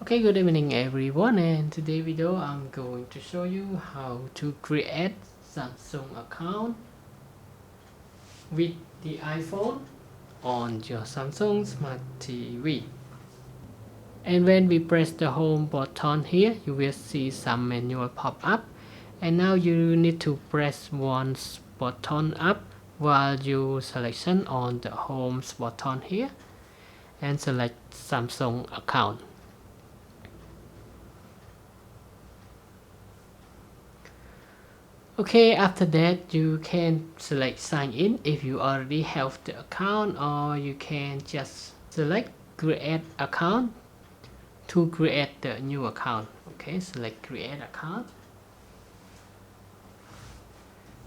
Okay, good evening everyone, and today video I'm going to show you how to create Samsung account with the iPhone on your Samsung Smart TV. And when we press the home button here, you will see some menu pop up, and now you need to press one button up while you selection on the home button here and select Samsung account. Okay, after that you can select sign in if you already have the account, or you can just select create account to create the new account. Okay, select create account,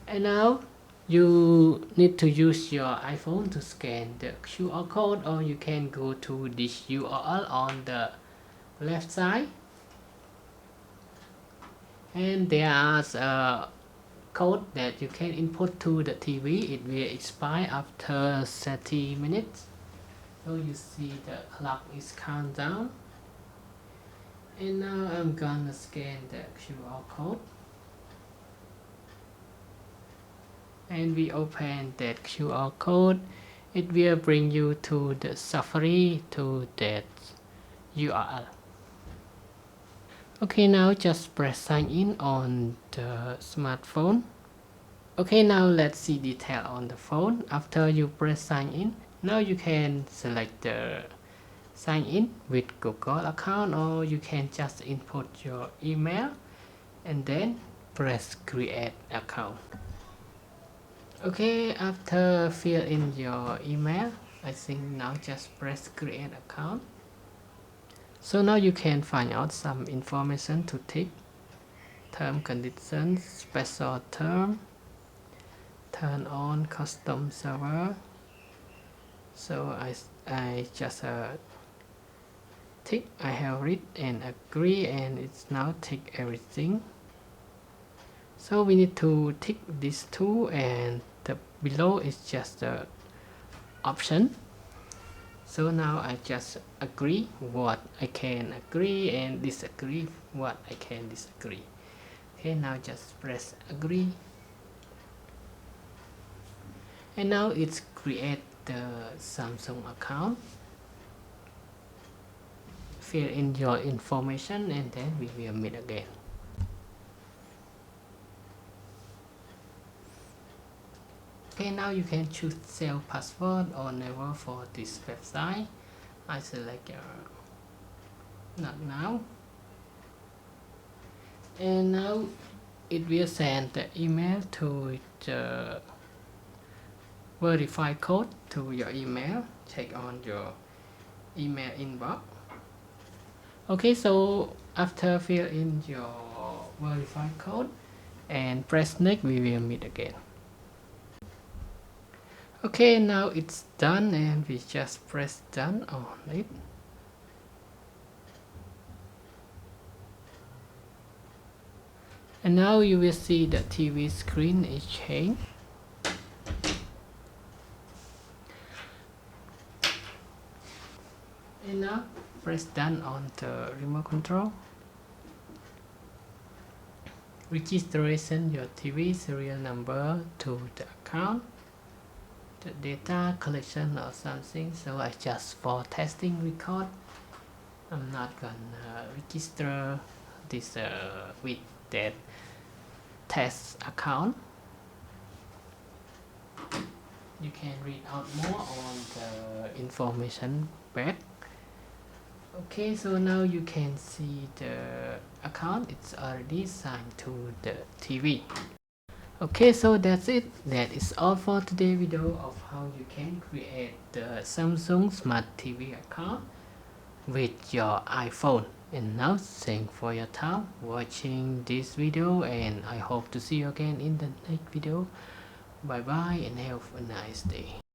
and now you need to use your iPhone to scan the QR code, or you can go to this URL on the left side, and there's a code that you can input to the TV. It will expire after 30 minutes. So you see the clock is countdown, and now I'm gonna scan the QR code, and we open that QR code. It will bring you to the Safari, to that URL. Okay, now just press sign in on the smartphone. Okay, now let's see detail on the phone. After you press sign in, now you can select the sign in with Google account, or you can just input your email and then press create account. Okay, after fill in your email, I think now just press create account. So now you can find out some information to tick: term conditions, special term, turn on custom server. So I just tick I have read and agree, and it's now tick everything. So we need to tick these two, and the below is just the option. So now I just agree what I can agree, and disagree what I can disagree. Okay, now just press agree, and now it's create the Samsung account. Fill in your information, and then we will meet again. Okay, now you can choose save password or never for this website. I select not now, and now it will send the email to the verify code to your email. Check on your email inbox. Okay, so after fill in your verify code and press next, we will meet again. Okay, now it's done, and we just press done on it. And now you will see the TV screen is changed. And now press done on the remote control. Registration your TV serial number to the account, the data collection or something. So I just for testing record, I'm not gonna register this with that test account. You can read out more on the information back. Okay, so now you can see the account, it's already signed to the TV. Okay, so that's it. That is all for today's video of how you can create the Samsung Smart TV account with your iPhone. And now thanks for your time watching this video, and I hope to see you again in the next video. Bye bye, and have a nice day.